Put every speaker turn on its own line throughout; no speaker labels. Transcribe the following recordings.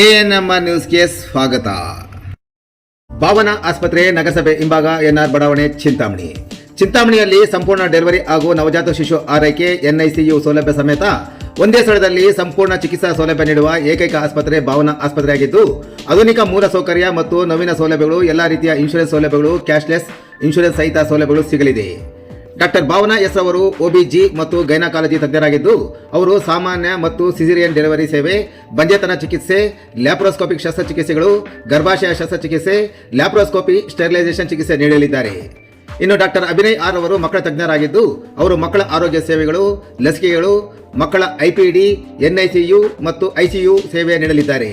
ANMR ನ್ಯೂಸ್ಗೆ ಸ್ವಾಗತ. ಭಾವನಾ ಆಸ್ಪತ್ರೆ ನಗರಸಭೆ ಹಿಂಭಾಗ ಎನ್ಆರ್ ಬಡಾವಣೆ ಚಿಂತಾಮಣಿಯಲ್ಲಿ ಸಂಪೂರ್ಣ ಡೆಲಿವರಿ ಹಾಗೂ ನವಜಾತ ಶಿಶು ಆರೈಕೆ ಎನ್ಐಸಿಯು ಸೌಲಭ್ಯ ಸಮೇತ ಒಂದೇ ಸ್ಥಳದಲ್ಲಿ ಸಂಪೂರ್ಣ ಚಿಕಿತ್ಸಾ ಸೌಲಭ್ಯ ನೀಡುವ ಏಕೈಕ ಆಸ್ಪತ್ರೆ ಭಾವನಾ ಆಸ್ಪತ್ರೆಯಾಗಿದ್ದು, ಆಧುನಿಕ ಮೂಲ ಸೌಕರ್ಯ ಮತ್ತು ನವೀನ ಸೌಲಭ್ಯಗಳು, ಎಲ್ಲ ರೀತಿಯ ಇನ್ಶೂರೆನ್ಸ್ ಸೌಲಭ್ಯಗಳು, ಕ್ಯಾಶ್ಲೆಸ್ ಇನ್ಶೂರೆನ್ಸ್ ಸಹಿತ ಸೌಲಭ್ಯಗಳು ಸಿಗಲಿದೆ. ಡಾಕ್ಟರ್ ಭಾವನಾ ಎಸ್ ಅವರು OBG ಮತ್ತು ಗೈನಕಾಲಜಿ ತಜ್ಞರಾಗಿದ್ದು, ಅವರು ಸಾಮಾನ್ಯ ಮತ್ತು ಸಿಸೇರಿಯನ್ ಡೆಲಿವರಿ ಸೇವೆ, ಬಂಜೆತನ ಚಿಕಿತ್ಸೆ, ಲ್ಯಾಪ್ರೋಸ್ಕೋಪಿಕ್ ಶಸ್ತ್ರಚಿಕಿತ್ಸೆಗಳು, ಗರ್ಭಾಶಯ ಶಸ್ತ್ರಚಿಕಿತ್ಸೆ, ಲ್ಯಾಪ್ರೋಸ್ಕೋಪಿ ಸ್ಟೆರಿಲೈಸೇಷನ್ ಚಿಕಿತ್ಸೆ ನೀಡಲಿದ್ದಾರೆ. ಇನ್ನು ಡಾಕ್ಟರ್ ಅಭಿನಯ್ ಆರ್ ಅವರು ಮಕ್ಕಳ ತಜ್ಞರಾಗಿದ್ದು, ಅವರು ಮಕ್ಕಳ ಆರೋಗ್ಯ ಸೇವೆಗಳು, ಲಸಿಕೆಗಳು, ಮಕ್ಕಳ IPD, NICU ಮತ್ತು ICU ಸೇವೆ ನೀಡಲಿದ್ದಾರೆ.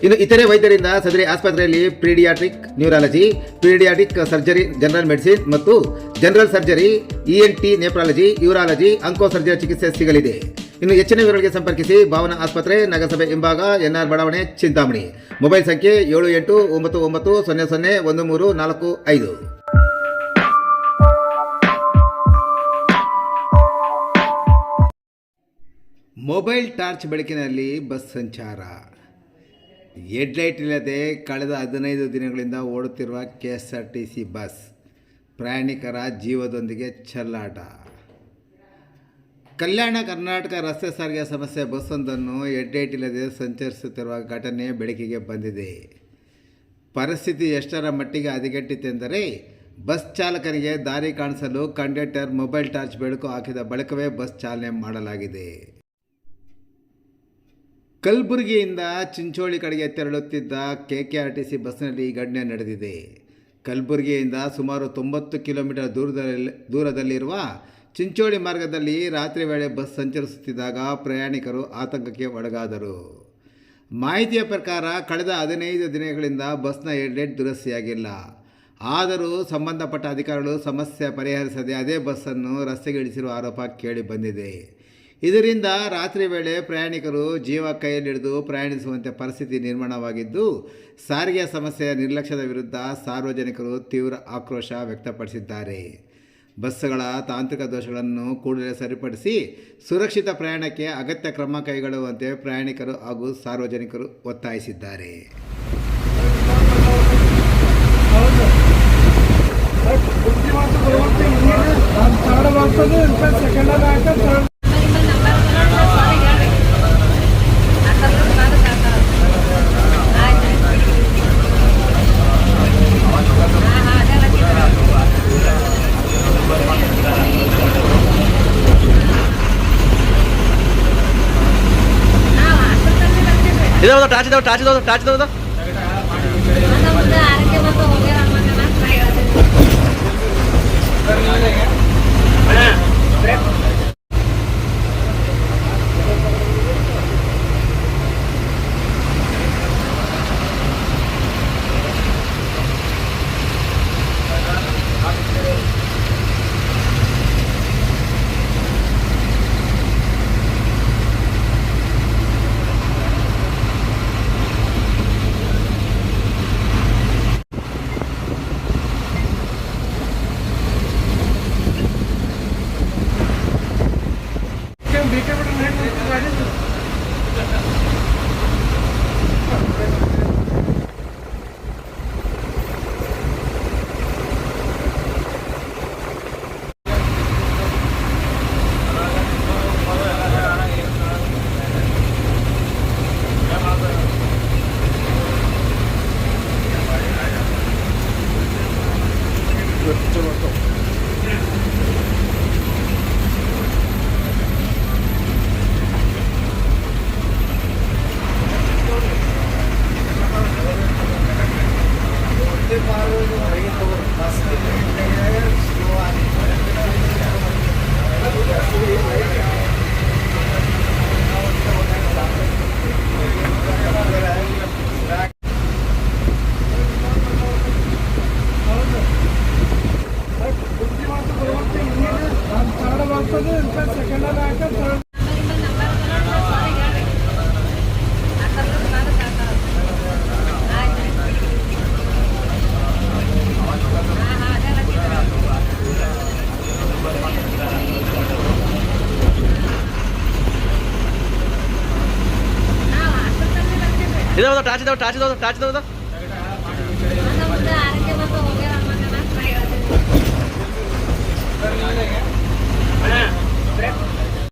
ಇನ್ನು ಇತರೆ ವೈದ್ಯರಿಂದ ಸದರಿ ಆಸ್ಪತ್ರೆಯಲ್ಲಿ paediatric neurology, paediatric surgery, general medicine ಮತ್ತು general surgery, ENT nephrology, urology, onco surgery ಚಿಕಿತ್ಸೆ ಸಿಗಲಿದೆ. ಇನ್ನು ಹೆಚ್ಚಿನ ವಿವರಗಳಿಗೆ ಸಂಪರ್ಕಿಸಿ ಭಾವನಾ ಆಸ್ಪತ್ರೆ, ನಗರಸಭೆ ಹಿಂಭಾಗ, ಎನ್ಆರ್ ಬಡಾವಣೆ, ಚಿಂತಾಮಣಿ. ಮೊಬೈಲ್ ಸಂಖ್ಯೆ 7899001345. ಮೊಬೈಲ್ ಟಾರ್ಚ್ ಬೆಳಕಿನಲ್ಲಿ ಬಸ್ ಸಂಚಾರ. ಹೆಡ್ಲೈಟ್ ಇಲ್ಲದೆ ಕಳೆದ 15 ದಿನಗಳಿಂದ ಓಡುತ್ತಿರುವ KSRTC ಬಸ್ ಪ್ರಯಾಣಿಕರ ಜೀವದೊಂದಿಗೆ ಚೆಲ್ಲಾಟ. ಕಲ್ಯಾಣ ಕರ್ನಾಟಕ ರಸ್ತೆ ಸಾರಿಗೆ ಸಮಸ್ಯೆ ಬಸ್ಸೊಂದನ್ನು ಹೆಡ್ಲೈಟ್ ಇಲ್ಲದೆ ಸಂಚರಿಸುತ್ತಿರುವ ಘಟನೆ ಬೆಳಕಿಗೆ ಬಂದಿದೆ. ಪರಿಸ್ಥಿತಿ ಎಷ್ಟರ ಮಟ್ಟಿಗೆ ಹದಗೆಟ್ಟಿತೆಂದರೆ, ಬಸ್ ಚಾಲಕನಿಗೆ ದಾರಿ ಕಾಣಿಸಲು ಕಂಡಕ್ಟರ್ ಮೊಬೈಲ್ ಟಾರ್ಚ್ ಬೆಳಕು ಹಾಕಿದ ಬಳಿಕವೇ ಬಸ್ ಚಾಲನೆ ಮಾಡಲಾಗಿದೆ. ಕಲಬುರಗಿಯಿಂದ ಚಿಂಚೋಳಿ ಕಡೆಗೆ ತೆರಳುತ್ತಿದ್ದ KKRTC ಬಸ್ನಲ್ಲಿ ಈ ಘಟನೆ ನಡೆದಿದೆ. ಕಲಬುರಗಿಯಿಂದ ಸುಮಾರು 90 ಕಿಲೋಮೀಟರ್ ದೂರದಲ್ಲಿರುವ ಚಿಂಚೋಳಿ ಮಾರ್ಗದಲ್ಲಿ ರಾತ್ರಿ ವೇಳೆ ಬಸ್ ಸಂಚರಿಸುತ್ತಿದ್ದಾಗ ಪ್ರಯಾಣಿಕರು ಆತಂಕಕ್ಕೆ ಒಳಗಾದರು. ಮಾಹಿತಿಯ ಪ್ರಕಾರ ಕಳೆದ 15 ದಿನಗಳಿಂದ ಬಸ್ನ ಹೆಡ್ಲೈಟ್ ದುರಸ್ತಿಯಾಗಿಲ್ಲ. ಆದರೂ ಸಂಬಂಧಪಟ್ಟ ಅಧಿಕಾರಿಗಳು ಸಮಸ್ಯೆ ಪರಿಹರಿಸದೆ ಅದೇ ಬಸ್ಸನ್ನು ರಸ್ತೆಗೆ ಇಳಿಸಿರುವ ಆರೋಪ ಕೇಳಿ ಬಂದಿದೆ. ಇದರಿಂದ ರಾತ್ರಿ ವೇಳೆ ಪ್ರಯಾಣಿಕರು ಜೀವ ಕೈಯಲ್ಲಿಡಿದು ಪ್ರಯಾಣಿಸುವಂತೆ ಪರಿಸ್ಥಿತಿ ನಿರ್ಮಾಣವಾಗಿದ್ದು, ಸಾರಿಗೆ ಸಮಸ್ಯೆಯ ನಿರ್ಲಕ್ಷ್ಯದ ವಿರುದ್ಧ ಸಾರ್ವಜನಿಕರು ತೀವ್ರ ಆಕ್ರೋಶ ವ್ಯಕ್ತಪಡಿಸಿದ್ದಾರೆ. ಬಸ್ಸುಗಳ ತಾಂತ್ರಿಕ ದೋಷಗಳನ್ನು ಕೂಡಲೇ ಸರಿಪಡಿಸಿ ಸುರಕ್ಷಿತ ಪ್ರಯಾಣಕ್ಕೆ ಅಗತ್ಯ ಕ್ರಮ ಕೈಗೊಳ್ಳುವಂತೆ ಪ್ರಯಾಣಿಕರು ಹಾಗೂ ಸಾರ್ವಜನಿಕರು ಒತ್ತಾಯಿಸಿದ್ದಾರೆ.
ಟಾರ್ಚ್ ಇದಾವ ಟಾರ್ಚ್ ಇದಾವ ಟಾರ್ಚ್ ಇದಾವ ಟಾರ್ಚ್ ಇದಾವ